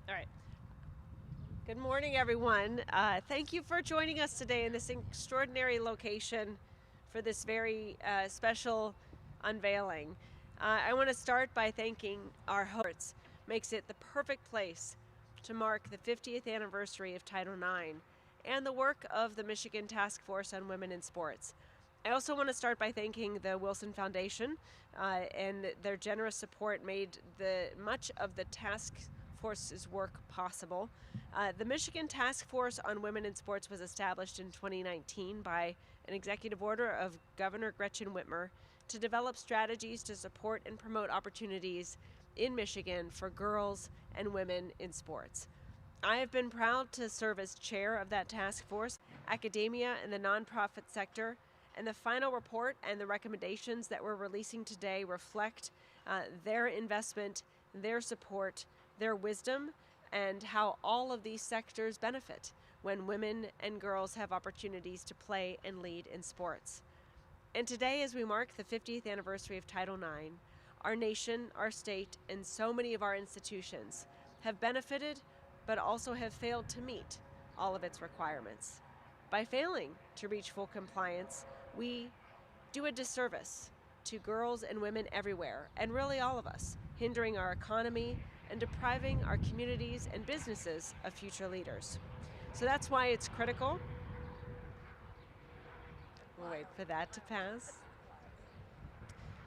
All right. Good morning, everyone. Thank you for joining us today in this extraordinary location for this very special unveiling. I want to start by thanking our hosts. Makes it the perfect place to mark the 50th anniversary of Title IX and the work of the Michigan Task Force on Women in Sports. I also want to start by thanking the Wilson Foundation and their generous support made much of the task force's work possible. The Michigan Task Force on Women in Sports was established in 2019 by an executive order of Governor Gretchen Whitmer to develop strategies to support and promote opportunities in Michigan for girls and women in sports. I have been proud to serve as chair of that task force. Academia and the nonprofit sector, and the final report and the recommendations that we're releasing today reflect their investment, their support, their wisdom, and how all of these sectors benefit when women and girls have opportunities to play and lead in sports. And today, as we mark the 50th anniversary of Title IX, our nation, our state, and so many of our institutions have benefited but also have failed to meet all of its requirements. By failing to reach full compliance, we do a disservice to girls and women everywhere, and really all of us, hindering our economy and depriving our communities and businesses of future leaders. So that's why it's critical. We'll wait for that to pass.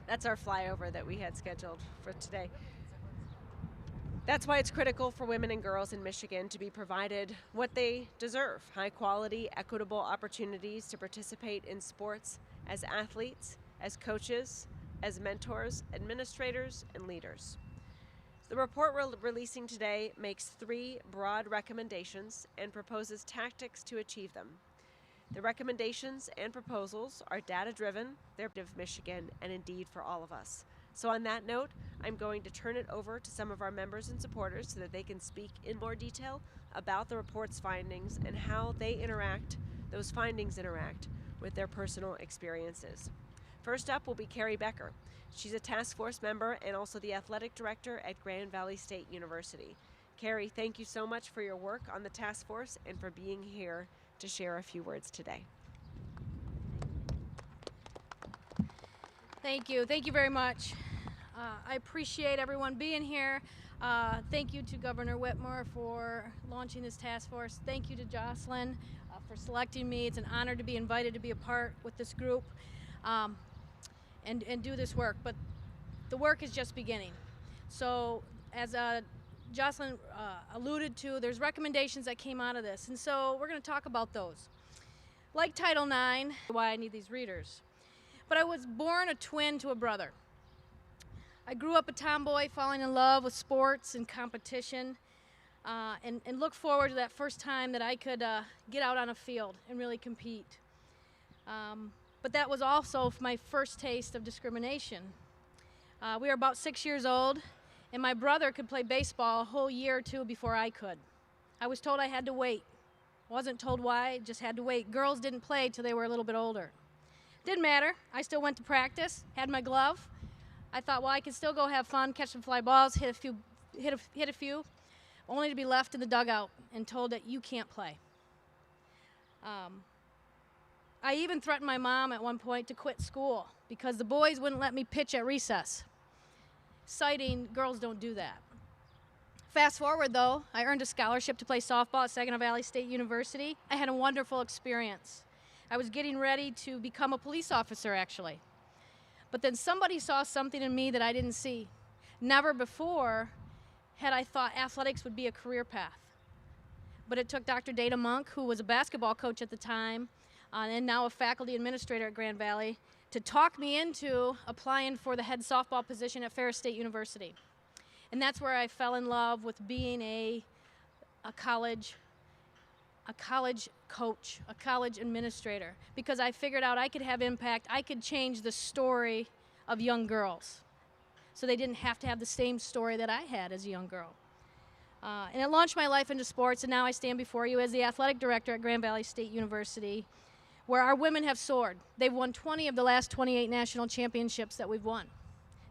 That's our flyover that we had scheduled for today. That's why it's critical for women and girls in Michigan to be provided what they deserve: high quality, equitable opportunities to participate in sports as athletes, as coaches, as mentors, administrators, and leaders. The report we're releasing today makes 3 broad recommendations and proposes tactics to achieve them. The recommendations and proposals are data-driven, they're of Michigan, and indeed for all of us. So on that note, I'm going to turn it over to some of our members and supporters so that they can speak in more detail about the report's findings and how those findings interact with their personal experiences. First up will be Carrie Becker. She's a task force member and also the athletic director at Grand Valley State University. Carrie, thank you so much for your work on the task force and for being here to share a few words today. Thank you. Thank you very much. I appreciate everyone being here. Thank you to Governor Whitmer for launching this task force. Thank you to Jocelyn for selecting me. It's an honor to be invited to be a part with this group and do this work. But the work is just beginning. So as Jocelyn alluded to, there's recommendations that came out of this. And so we're going to talk about those. Like Title IX, why I need these readers. But I was born a twin to a brother. I grew up a tomboy, falling in love with sports and competition, and look forward to that first time that I could get out on a field and really compete. But that was also my first taste of discrimination. We were about 6 years old, and my brother could play baseball a whole year or two before I could. I was told I had to wait. Wasn't told why, just had to wait. Girls didn't play till they were a little bit older. Didn't matter. I still went to practice, had my glove. I thought, well, I could still go have fun, catch some fly balls, hit a few, only to be left in the dugout and told that you can't play. I even threatened my mom at one point to quit school because the boys wouldn't let me pitch at recess, citing girls don't do that. Fast forward, though, I earned a scholarship to play softball at Saginaw Valley State University. I had a wonderful experience. I was getting ready to become a police officer, actually. But then somebody saw something in me that I didn't see. Never before had I thought athletics would be a career path. But it took Dr. Dana Monk, who was a basketball coach at the time, and now a faculty administrator at Grand Valley, to talk me into applying for the head softball position at Ferris State University. And that's where I fell in love with being a college coach, a college administrator, because I figured out I could have impact. I could change the story of young girls so they didn't have to have the same story that I had as a young girl. And it launched my life into sports, and now I stand before you as the athletic director at Grand Valley State University, where our women have soared. They've won 20 of the last 28 national championships that we've won.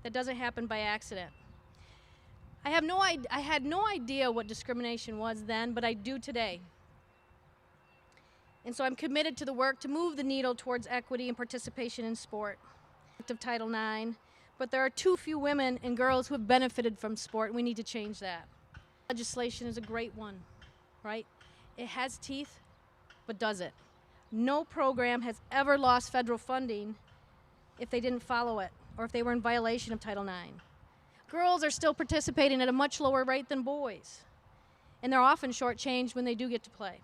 That doesn't happen by accident. I had no idea what discrimination was then, but I do today. And so I'm committed to the work to move the needle towards equity and participation in sport. Of Title IX, but there are too few women and girls who have benefited from sport, and we need to change that. Legislation is a great one, right? It has teeth, but does it? No program has ever lost federal funding if they didn't follow it or if they were in violation of Title IX. Girls are still participating at a much lower rate than boys, and they're often shortchanged when they do get to play.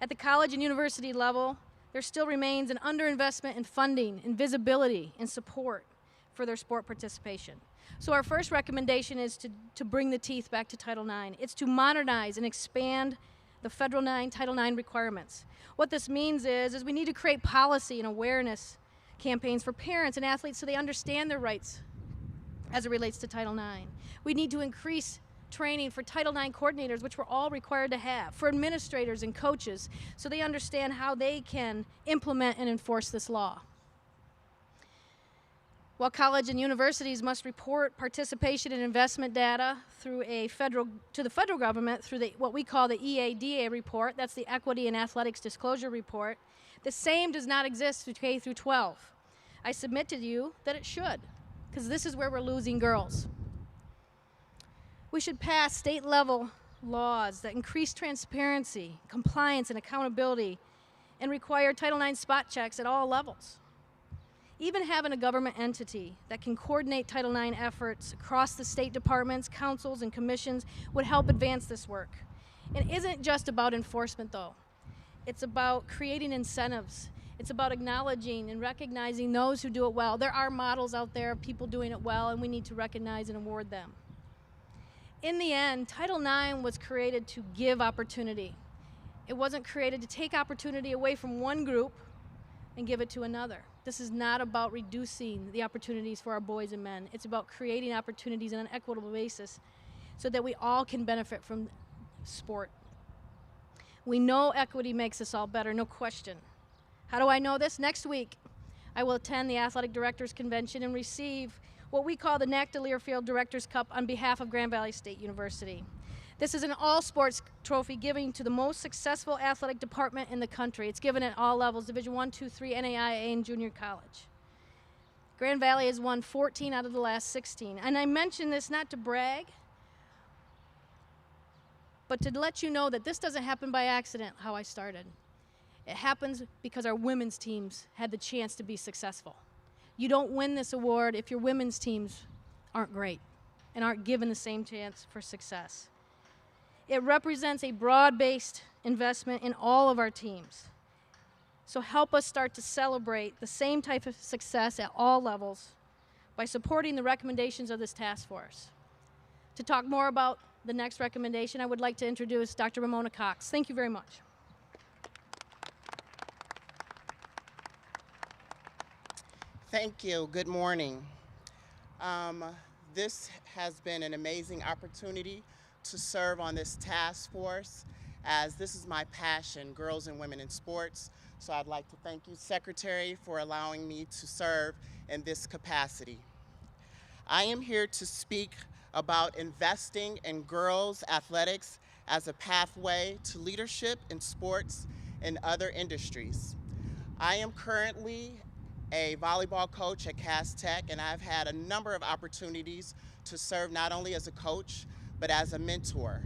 At the college and university level, there still remains an underinvestment in funding, in visibility, and support for their sport participation. So our first recommendation is to bring the teeth back to Title IX. It's to modernize and expand the federal Title IX requirements. What this means is we need to create policy and awareness campaigns for parents and athletes so they understand their rights as it relates to Title IX. We need to increase training for Title IX coordinators, which we're all required to have, for administrators and coaches, so they understand how they can implement and enforce this law. While college and universities must report participation and investment data to the federal government through what we call the EADA report, that's the Equity and Athletics Disclosure Report, the same does not exist through K through 12. I submit to you that it should, because this is where we're losing girls. We should pass state-level laws that increase transparency, compliance, and accountability, and require Title IX spot checks at all levels. Even having a government entity that can coordinate Title IX efforts across the state departments, councils, and commissions would help advance this work. It isn't just about enforcement, though. It's about creating incentives. It's about acknowledging and recognizing those who do it well. There are models out there of people doing it well, and we need to recognize and award them. In the end, Title IX was created to give opportunity. It wasn't created to take opportunity away from one group and give it to another. This is not about reducing the opportunities for our boys and men. It's about creating opportunities on an equitable basis so that we all can benefit from sport. We know equity makes us all better, no question. How do I know this? Next week, I will attend the Athletic Directors Convention and receive what we call the NACDA Learfield Directors Cup on behalf of Grand Valley State University. This is an all-sports trophy given to the most successful athletic department in the country. It's given at all levels, Division I, II, III, NAIA, and junior college. Grand Valley has won 14 out of the last 16. And I mention this not to brag, but to let you know that this doesn't happen by accident, how I started. It happens because our women's teams had the chance to be successful. You don't win this award if your women's teams aren't great and aren't given the same chance for success. It represents a broad-based investment in all of our teams. So help us start to celebrate the same type of success at all levels by supporting the recommendations of this task force. To talk more about the next recommendation, I would like to introduce Dr. Ramona Cox. Thank you very much. Thank you. Good morning. This has been an amazing opportunity to serve on this task force, as this is my passion, girls and women in sports. So I'd like to thank you, Secretary, for allowing me to serve in this capacity. I am here to speak about investing in girls' athletics as a pathway to leadership in sports and other industries. I am currently a volleyball coach at Cass Tech, and I've had a number of opportunities to serve not only as a coach, but as a mentor.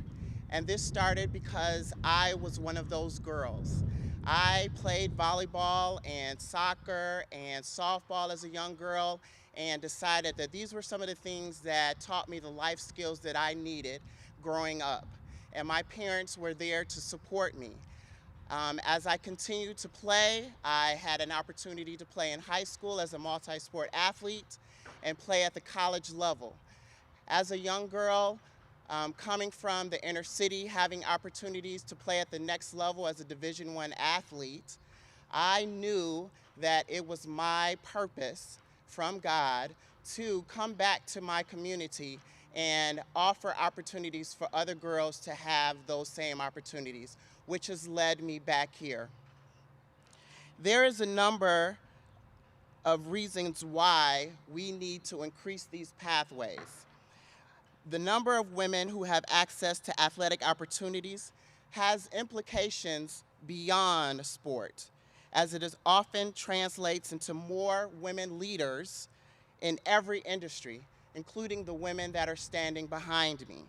And this started because I was one of those girls. I played volleyball and soccer and softball as a young girl, and decided that these were some of the things that taught me the life skills that I needed growing up. And my parents were there to support me. As I continued to play, I had an opportunity to play in high school as a multi-sport athlete and play at the college level. As a young girl, coming from the inner city, having opportunities to play at the next level as a Division I athlete, I knew that it was my purpose from God to come back to my community and offer opportunities for other girls to have those same opportunities, which has led me back here. There is a number of reasons why we need to increase these pathways. The number of women who have access to athletic opportunities has implications beyond sport, as it is often translates into more women leaders in every industry, including the women that are standing behind me.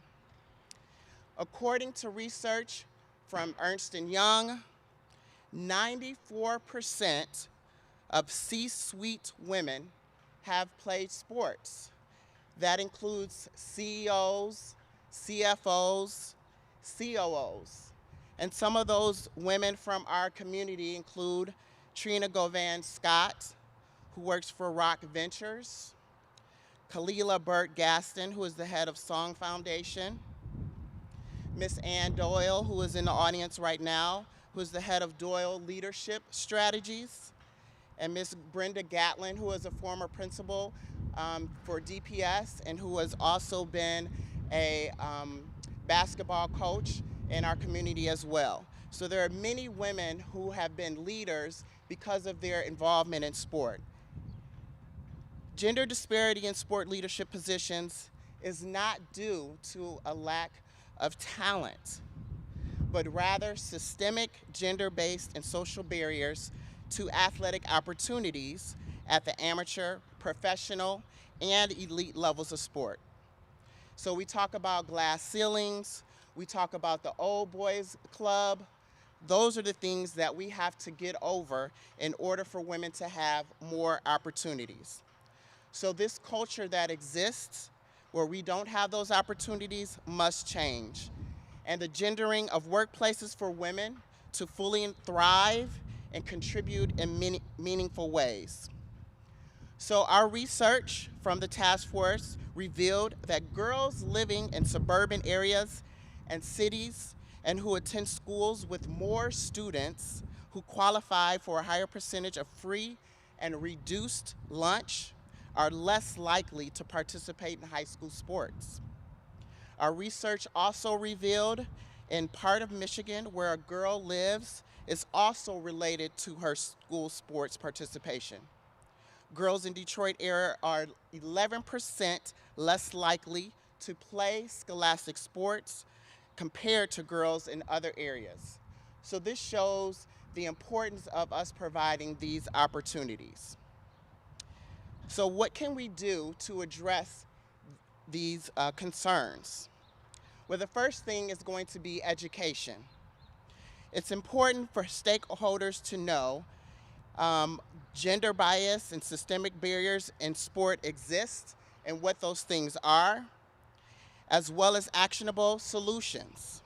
According to research from Ernst & Young, 94% of C-suite women have played sports. That includes CEOs, CFOs, COOs. And some of those women from our community include Trina Govan Scott, who works for Rock Ventures, Kalila Burt Gaston, who is the head of Song Foundation, Miss Ann Doyle, who is in the audience right now, who is the head of Doyle Leadership Strategies, and Miss Brenda Gatlin, who is a former principal for DPS and who has also been a basketball coach in our community as well. So there are many women who have been leaders because of their involvement in sport. Gender disparity in sport leadership positions is not due to a lack of talent, but rather systemic gender-based and social barriers to athletic opportunities at the amateur, professional, and elite levels of sport. So we talk about glass ceilings, we talk about the old boys club. Those are the things that we have to get over in order for women to have more opportunities. So this culture that exists where we don't have those opportunities must change. And the gendering of workplaces for women to fully thrive and contribute in meaningful ways. So our research from the task force revealed that girls living in suburban areas and cities and who attend schools with more students who qualify for a higher percentage of free and reduced lunch are less likely to participate in high school sports. Our research also revealed in part of Michigan where a girl lives is also related to her school sports participation. Girls in Detroit area are 11% less likely to play scholastic sports compared to girls in other areas. So this shows the importance of us providing these opportunities. So what can we do to address these concerns? Well, the first thing is going to be education. It's important for stakeholders to know gender bias and systemic barriers in sport exist and what those things are, as well as actionable solutions.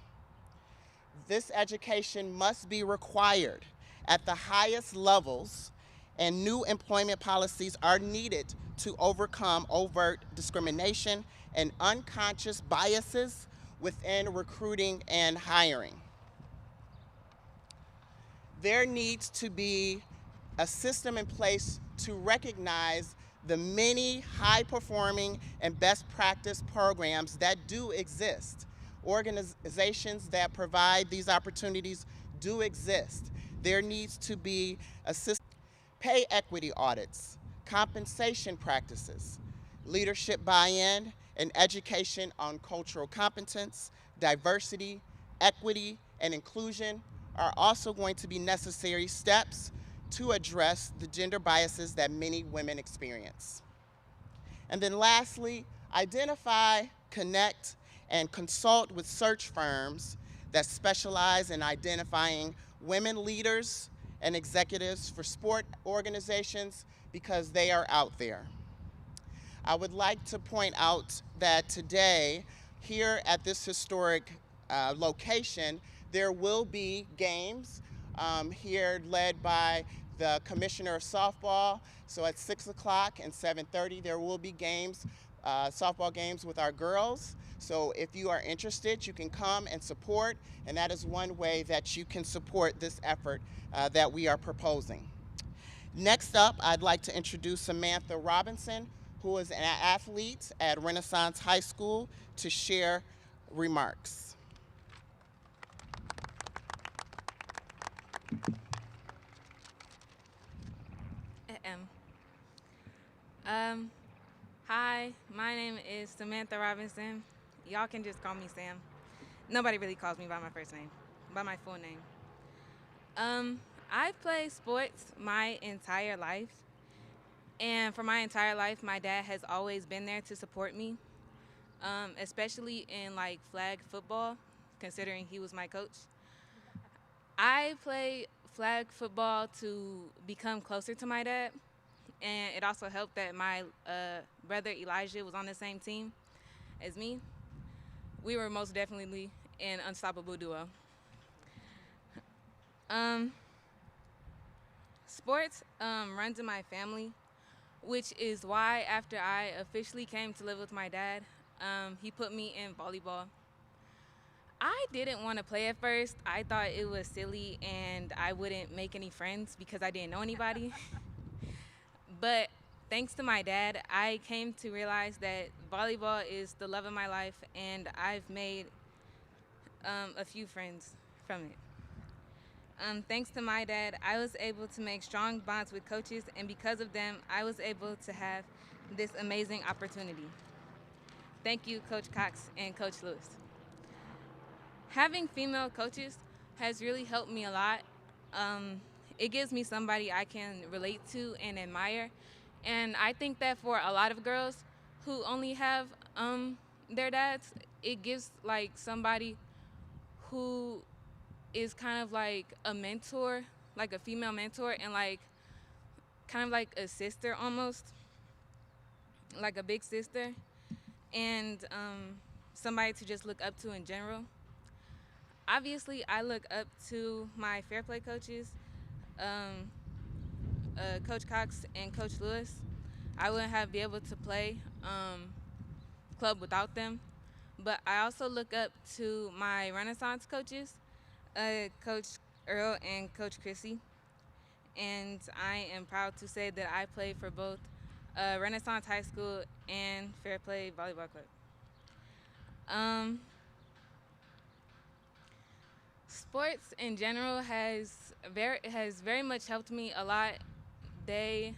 This education must be required at the highest levels, and new employment policies are needed to overcome overt discrimination and unconscious biases within recruiting and hiring. There needs to be a system in place to recognize the many high-performing and best practice programs that do exist. Organizations that provide these opportunities do exist. There needs to be a system, pay equity audits, compensation practices, leadership buy-in, and education on cultural competence, diversity, equity, and inclusion are also going to be necessary steps to address the gender biases that many women experience. And then lastly, identify, connect, and consult with search firms that specialize in identifying women leaders and executives for sport organizations because they are out there. I would like to point out that today, here at this historic location, there will be games here led by the Commissioner of Softball. So at 6 o'clock and 7:30, there will be games, softball games with our girls. So if you are interested, you can come and support, and that is one way that you can support this effort that we are proposing. Next up, I'd like to introduce Samantha Robinson, who is an athlete at Renaissance High School, to share remarks. Hi, my name is Samantha Robinson. Y'all can just call me Sam. Nobody really calls me by my first name, by my full name. I've played sports my entire life. And for my entire life, my dad has always been there to support me, especially in like flag football, considering he was my coach. I played flag football to become closer to my dad, and it also helped that my brother Elijah was on the same team as me. We were most definitely an unstoppable duo. Sports runs in my family, which is why after I officially came to live with my dad, he put me in volleyball. I didn't want to play at first. I thought it was silly and I wouldn't make any friends because I didn't know anybody. But thanks to my dad, I came to realize that volleyball is the love of my life, and I've made a few friends from it. Thanks to my dad, I was able to make strong bonds with coaches, and because of them, I was able to have this amazing opportunity. Thank you, Coach Cox and Coach Lewis. Having female coaches has really helped me a lot. It gives me somebody I can relate to and admire. And I think that for a lot of girls who only have their dads, it gives like somebody who is kind of like a mentor, like a female mentor, and like kind of like a sister almost, like a big sister, and somebody to just look up to in general. Obviously, I look up to my fair play coaches, Coach Cox and Coach Lewis. I wouldn't have been able to play club without them. But I also look up to my Renaissance coaches, Coach Earl and Coach Chrissy. And I am proud to say that I play for both Renaissance High School and Fair Play Volleyball Club. Sports in general has very much helped me a lot. They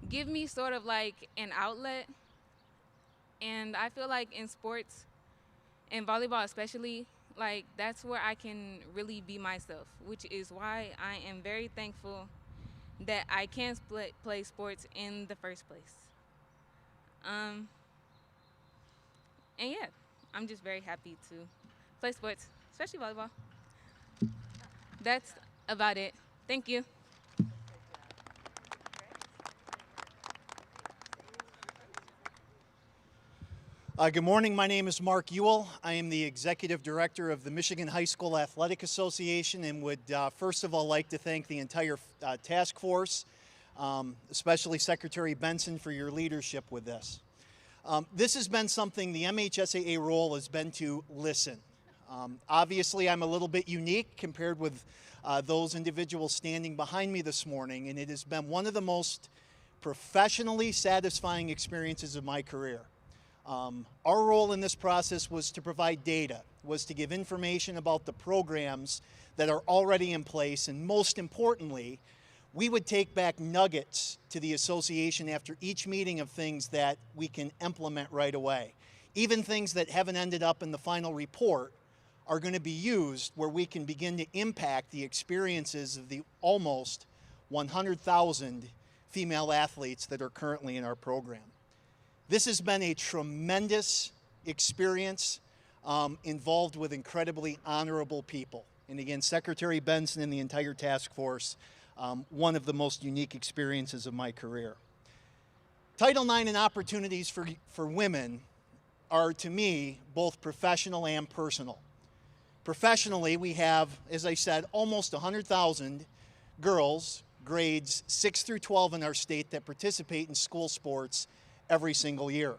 give me sort of like an outlet, and I feel like in sports, in volleyball especially, like that's where I can really be myself, which is why I am very thankful that I can play sports in the first place. And yeah, I'm just very happy to play sports, especially volleyball. That's about it. Thank you. Good morning. My name is Mark Ewell. I am the Executive Director of the Michigan High School Athletic Association, and would first of all like to thank the entire task force, especially Secretary Benson, for your leadership with this. This has been something, the MHSAA role has been to listen. Obviously, I'm a little bit unique compared with those individuals standing behind me this morning, and it has been one of the most professionally satisfying experiences of my career. Our role in this process was to provide data, was to give information about the programs that are already in place, and most importantly, we would take back nuggets to the association after each meeting of things that we can implement right away. Even things that haven't ended up in the final report are going to be used where we can begin to impact the experiences of the almost 100,000 female athletes that are currently in our program. This has been a tremendous experience involved with incredibly honorable people. And again, Secretary Benson and the entire task force, one of the most unique experiences of my career. Title IX and opportunities for women are, to me, both professional and personal. Professionally, we have, as I said, almost 100,000 girls, grades 6 through 12 in our state, that participate in school sports every single year.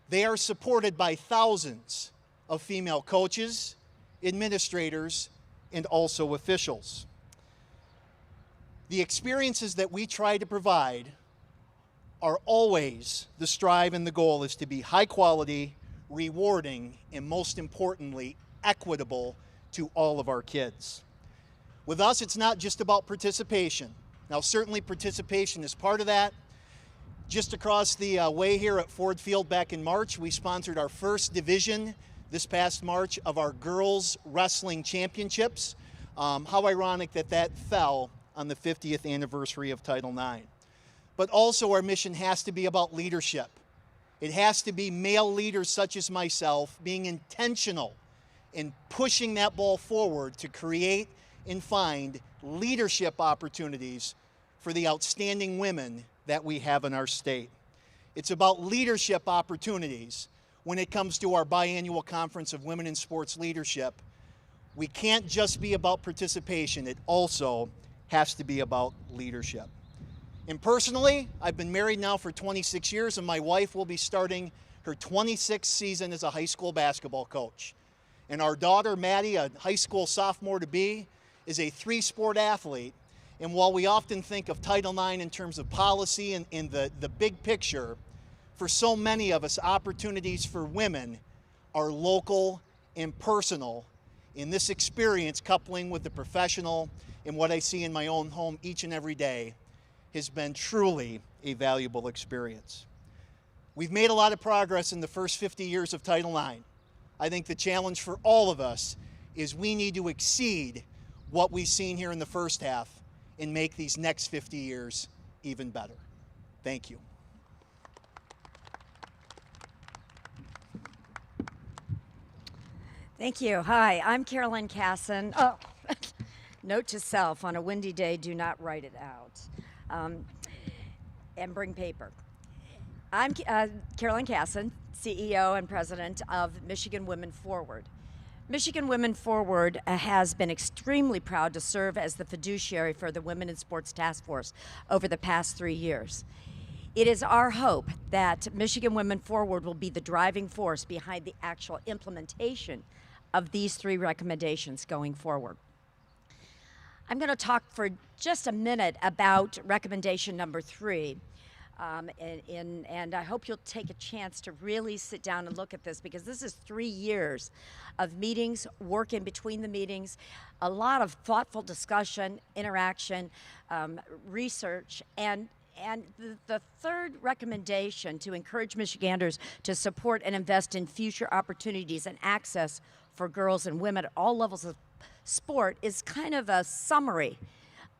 They are supported by thousands of female coaches, administrators, and also officials. The experiences that we try to provide are always, the strive and the goal is to be high quality, rewarding, and most importantly, equitable to all of our kids. With us, it's not just about participation. Now, certainly participation is part of that. Just across the way here at Ford Field back in March, we sponsored our first division this past March of our Girls Wrestling Championships. How ironic that that fell on the 50th anniversary of Title IX. But also our mission has to be about leadership. It has to be male leaders such as myself being intentional in pushing that ball forward to create and find leadership opportunities for the outstanding women that we have in our state. It's about leadership opportunities when it comes to our biannual conference of women in sports leadership. We can't just be about participation, it also has to be about leadership. And personally, I've been married now for 26 years, and my wife will be starting her 26th season as a high school basketball coach. And our daughter, Maddie, a high school sophomore to be, is a 3-sport athlete. And while we often think of Title IX in terms of policy and in the big picture, for so many of us, opportunities for women are local and personal. In this experience, coupling with the professional and what I see in my own home each and every day, has been truly a valuable experience. We've made a lot of progress in the first 50 years of Title IX. I think the challenge for all of us is we need to exceed what we've seen here in the first half and make these next 50 years even better. Thank you. Thank you. Hi, I'm Carolyn Casson. Oh, note to self, on a windy day, do not write it out. And bring paper. I'm Carolyn Casson, CEO and President of Michigan Women Forward. Michigan Women Forward has been extremely proud to serve as the fiduciary for the Women in Sports Task Force over the past 3 years. It is our hope that Michigan Women Forward will be the driving force behind the actual implementation of these 3 recommendations going forward. I'm going to talk for just a minute about recommendation number 3. And I hope you'll take a chance to really sit down and look at this, because this is 3 years of meetings, work in between the meetings, a lot of thoughtful discussion, interaction, research, and the third recommendation to encourage Michiganders to support and invest in future opportunities and access for girls and women at all levels of sport is kind of a summary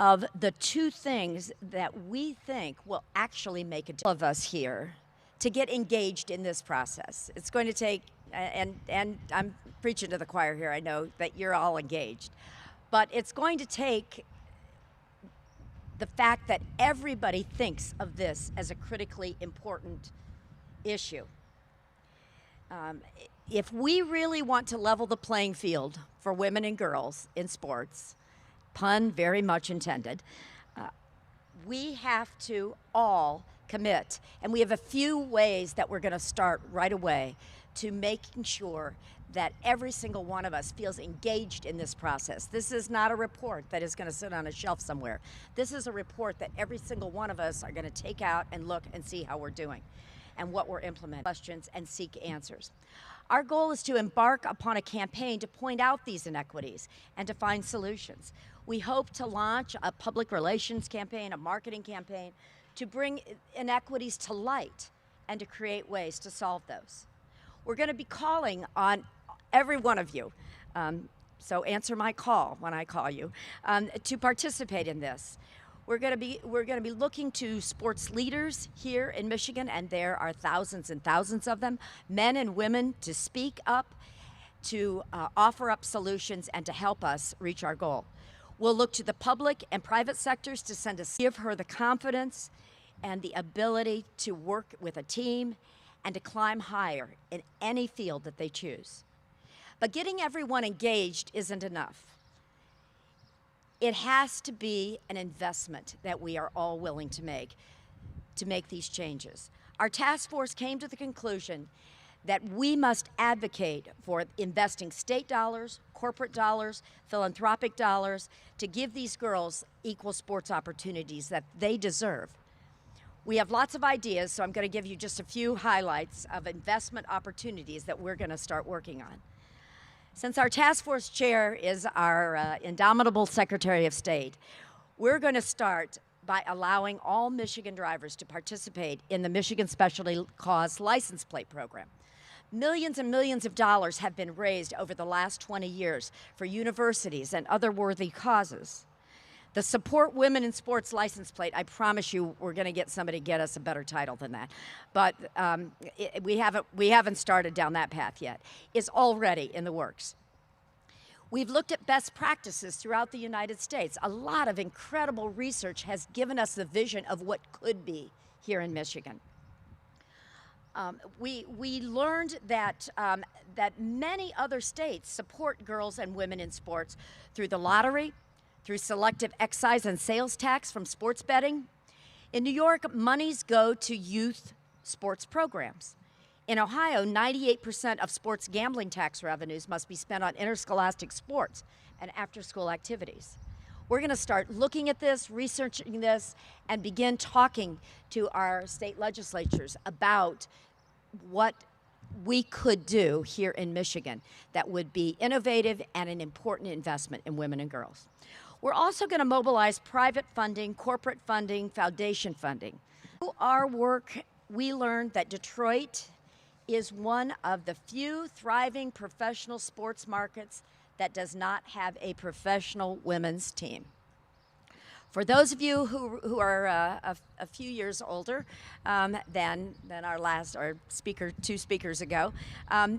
of the 2 things that we think will actually make a difference of us here to get engaged in this process. It's going to take, and I'm preaching to the choir here, I know that you're all engaged, but it's going to take the fact that everybody thinks of this as a critically important issue. If we really want to level the playing field for women and girls in sports, pun very much intended, we have to all commit. And we have a few ways that we're going to start right away to making sure that every single one of us feels engaged in this process. This is not a report that is going to sit on a shelf somewhere. This is a report that every single one of us are going to take out and look and see how we're doing and what we're implementing, questions, and seek answers. Our goal is to embark upon a campaign to point out these inequities and to find solutions. We hope to launch a public relations campaign, a marketing campaign, to bring inequities to light and to create ways to solve those. We're going to be calling on every one of you, so answer my call when I call you, to participate in this. We're going to be looking to sports leaders here in Michigan, and there are thousands and thousands of them, men and women, to speak up, to offer up solutions, and to help us reach our goal. We'll look to the public and private sectors to send us, give her the confidence and the ability to work with a team and to climb higher in any field that they choose. But getting everyone engaged isn't enough. It has to be an investment that we are all willing to make these changes. Our task force came to the conclusion that we must advocate for investing state dollars, corporate dollars, philanthropic dollars to give these girls equal sports opportunities that they deserve. We have lots of ideas, so I'm going to give you just a few highlights of investment opportunities that we're going to start working on. Since our task force chair is our indomitable Secretary of State, we're going to start by allowing all Michigan drivers to participate in the Michigan Specialty Cause License Plate Program. Millions and millions of dollars have been raised over the last 20 years for universities and other worthy causes. The Support Women in Sports license plate, I promise you we're going to get somebody to get us a better title than that, but we haven't started down that path yet. It's already in the works. We've looked at best practices throughout the United States. A lot of incredible research has given us the vision of what could be here in Michigan. We learned that, that many other states support girls and women in sports through the lottery, through selective excise and sales tax from sports betting. In New York, monies go to youth sports programs. In Ohio, 98% of sports gambling tax revenues must be spent on interscholastic sports and after-school activities. We're going to start looking at this, researching this, and begin talking to our state legislatures about what we could do here in Michigan that would be innovative and an important investment in women and girls. We're also going to mobilize private funding, corporate funding, foundation funding. Through our work, we learned that Detroit is one of the few thriving professional sports markets that does not have a professional women's team. For those of you who are a few years older than our two speakers ago,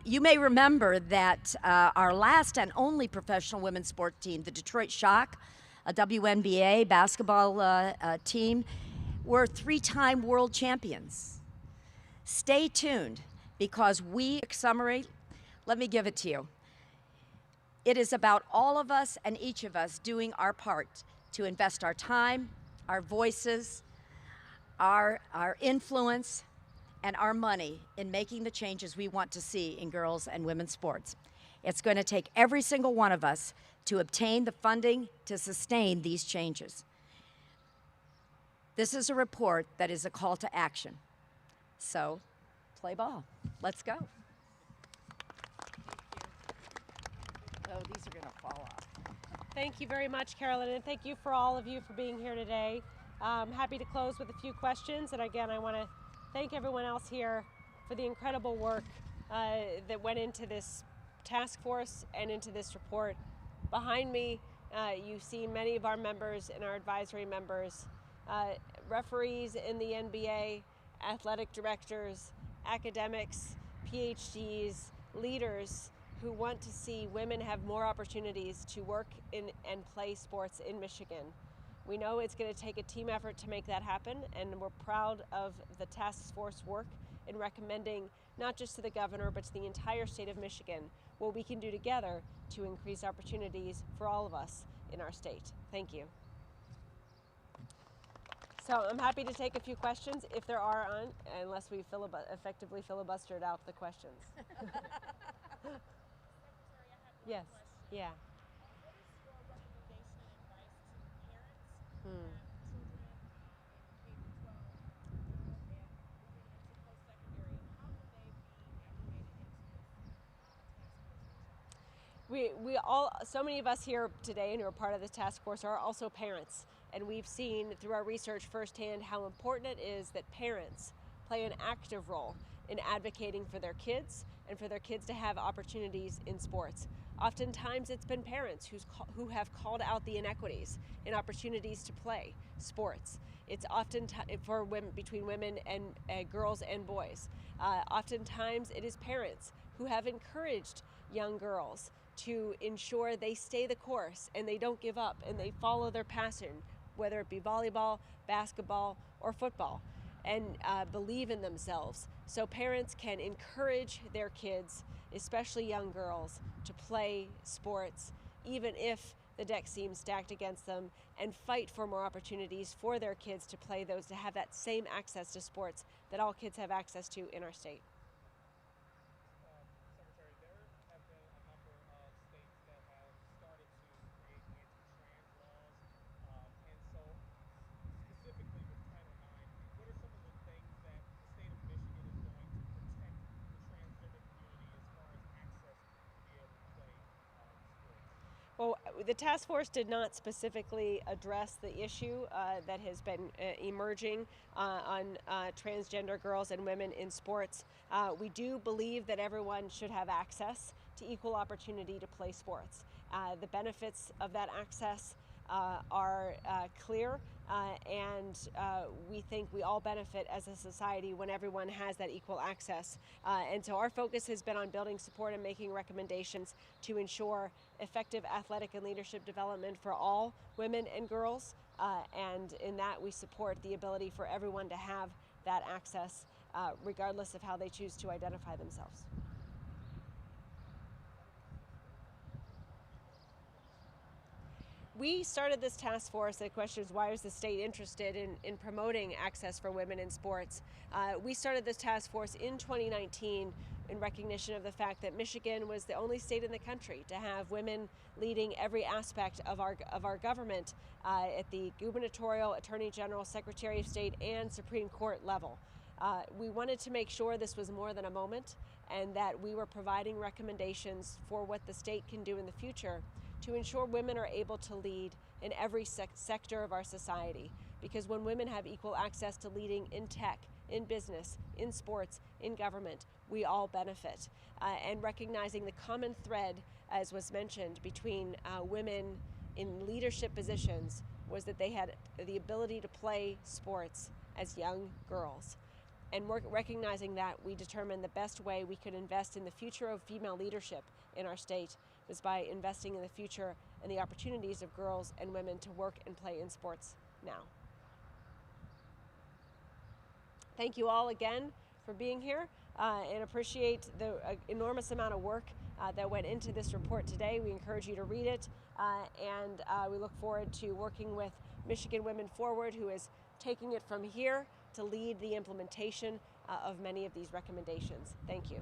you may remember that our last and only professional women's sports team, the Detroit Shock, a WNBA basketball team, were three-time world champions. Stay tuned, because summary, let me give it to you. It is about all of us and each of us doing our part to invest our time, our voices, our influence, and our money in making the changes we want to see in girls and women's sports. It's going to take every single one of us to obtain the funding to sustain these changes. This is a report that is a call to action. So, play ball. Let's go. Oh, these are going to fall off. Thank you very much, Carolyn, and thank you for all of you for being here today. I'm happy to close with a few questions, and again, I want to thank everyone else here for the incredible work that went into this task force and into this report. Behind me, you see many of our members and our advisory members, referees in the NBA, athletic directors, academics, PhDs, leaders who want to see women have more opportunities to work in and play sports in Michigan. We know it's going to take a team effort to make that happen, and we're proud of the task force work in recommending not just to the governor but to the entire state of Michigan what we can do together to increase opportunities for all of us in our state. Thank you. So I'm happy to take a few questions if there are unless we effectively filibustered out the questions. Yes. Yeah. What is your recommendation and advice to parents who have children in K-12 and moving into post-secondary? How can they be acclimated into this task force? So many of us here today and who are part of the task force are also parents, and we've seen through our research firsthand how important it is that parents play an active role in advocating for their kids and for their kids to have opportunities in sports. Oftentimes it's been parents who have called out the inequities in opportunities to play sports. It's often for women, between women and girls and boys. Oftentimes it is parents who have encouraged young girls to ensure they stay the course and they don't give up and they follow their passion, whether it be volleyball, basketball, or football, and believe in themselves. So parents can encourage their kids, especially young girls, to play sports, even if the deck seems stacked against them, and fight for more opportunities for their kids to play those, to have that same access to sports that all kids have access to in our state. Secretary, there have been a number of states that have started to create anti-trans laws, and so specifically with Title IX, what are some of the things that the state of Michigan is doing to protect the transgender community as far as access to be able to play sports? Well, the task force did not specifically address the issue that has been emerging on transgender girls and women in sports. We do believe that everyone should have access to equal opportunity to play sports. The benefits of that access are clear, and we think we all benefit as a society when everyone has that equal access. And so our focus has been on building support and making recommendations to ensure effective athletic and leadership development for all women and girls. And in that, we support the ability for everyone to have that access, regardless of how they choose to identify themselves. We started this task force. The question is, why is the state interested in promoting access for women in sports? We started this task force in 2019 in recognition of the fact that Michigan was the only state in the country to have women leading every aspect of our government at the gubernatorial, attorney general, secretary of state, and Supreme Court level. We wanted to make sure this was more than a moment and that we were providing recommendations for what the state can do in the future to ensure women are able to lead in every sector of our society. Because when women have equal access to leading in tech, in business, in sports, in government, we all benefit. And recognizing the common thread, as was mentioned, between women in leadership positions was that they had the ability to play sports as young girls. And recognizing that, we determined the best way we could invest in the future of female leadership in our state was by investing in the future and the opportunities of girls and women to work and play in sports now. Thank you all again for being here and appreciate the enormous amount of work that went into this report today. We encourage you to read it, and we look forward to working with Michigan Women Forward, who is taking it from here to lead the implementation of many of these recommendations. Thank you.